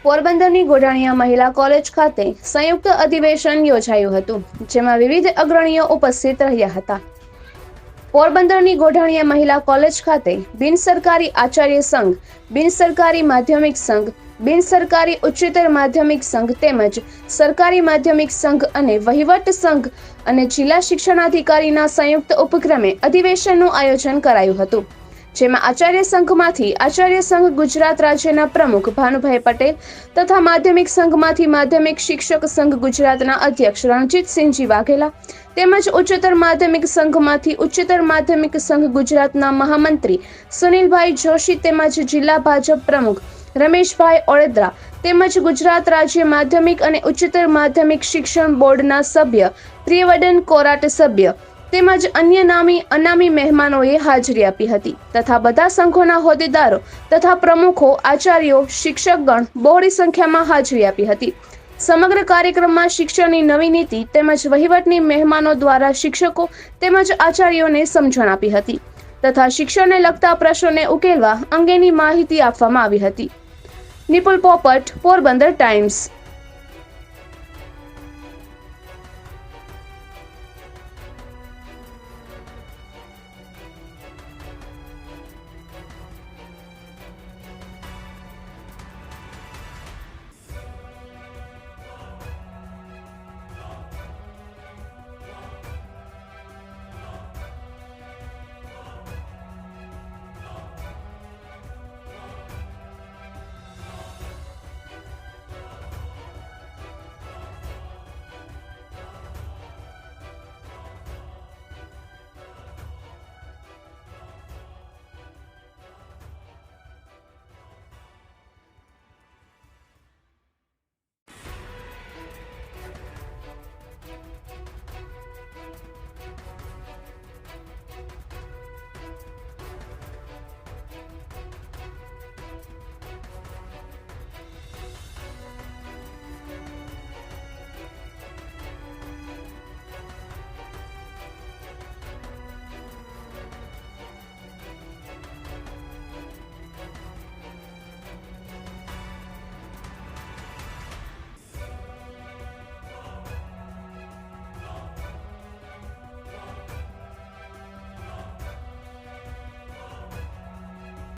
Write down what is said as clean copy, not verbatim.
પોરબંદરની ગોઢાણીયા મહિલા કોલેજ ખાતે સંયુક્ત અધિવેશન યોજાયું હતું, જેમાં વિવિધ અગ્રણીઓ ઉપસ્થિત રહ્યા હતા. પોરબંદરની ગોઢાણીયા મહિલા કોલેજ ખાતે બિનસરકારી આચાર્ય સંઘ, બિનસરકારી માધ્યમિક સંઘ, બિનસરકારી ઉચ્ચતર માધ્યમિક સંઘ તેમજ સરકારી માધ્યમિક સંઘ અને વહીવટ સંઘ અને જિલ્લા શિક્ષણાધિકારીના સંયુક્ત ઉપક્રમે અધિવેશનનું આયોજન કરાયું હતું, જેમાં આચાર્ય સંઘમાંથી આચાર્ય સંઘ ગુજરાત રાજ્યના પ્રમુખ ભાનુભાઈ પટેલ તથા માધ્યમિક સંઘમાંથી માધ્યમિક શિક્ષક સંઘ ગુજરાતના અધ્યક્ષ રણજીતસિંહજી વાઘેલા તેમજ ઉચ્ચતર માધ્યમિક સંઘમાંથી ઉચ્ચતર માધ્યમિક સંઘ ગુજરાતના મહામંત્રી સુનિલભાઈ જોશી તેમજ જિલ્લા ભાજપ પ્રમુખ રમેશભાઈ ઓળેદરા તેમજ ગુજરાત રાજ્ય માધ્યમિક અને ઉચ્ચતર માધ્યમિક શિક્ષણ બોર્ડના સભ્ય પ્રિયવર્ધન કોરાટ સભ્ય તેમજ અન્ય નામી અનામી મહેમાનોએ હાજરી આપી હતી તથા બધા સંઘોના હોદ્દેદારો તથા પ્રમુખો, આચાર્યો, શિક્ષકગણ બહોળી સંખ્યામાં હાજરી આપી હતી. સમગ્ર કાર્યક્રમમાં શિક્ષણની નવી નીતિ તેમજ વહીવટની મહેમાનો દ્વારા શિક્ષકો તેમજ આચાર્યોને સમજણ આપી હતી તથા શિક્ષણને લગતા પ્રશ્નોને ઉકેલવા અંગેની માહિતી આપવામાં આવી હતી. નિપુલ પોપટ, પોરબંદર ટાઈમ્સ.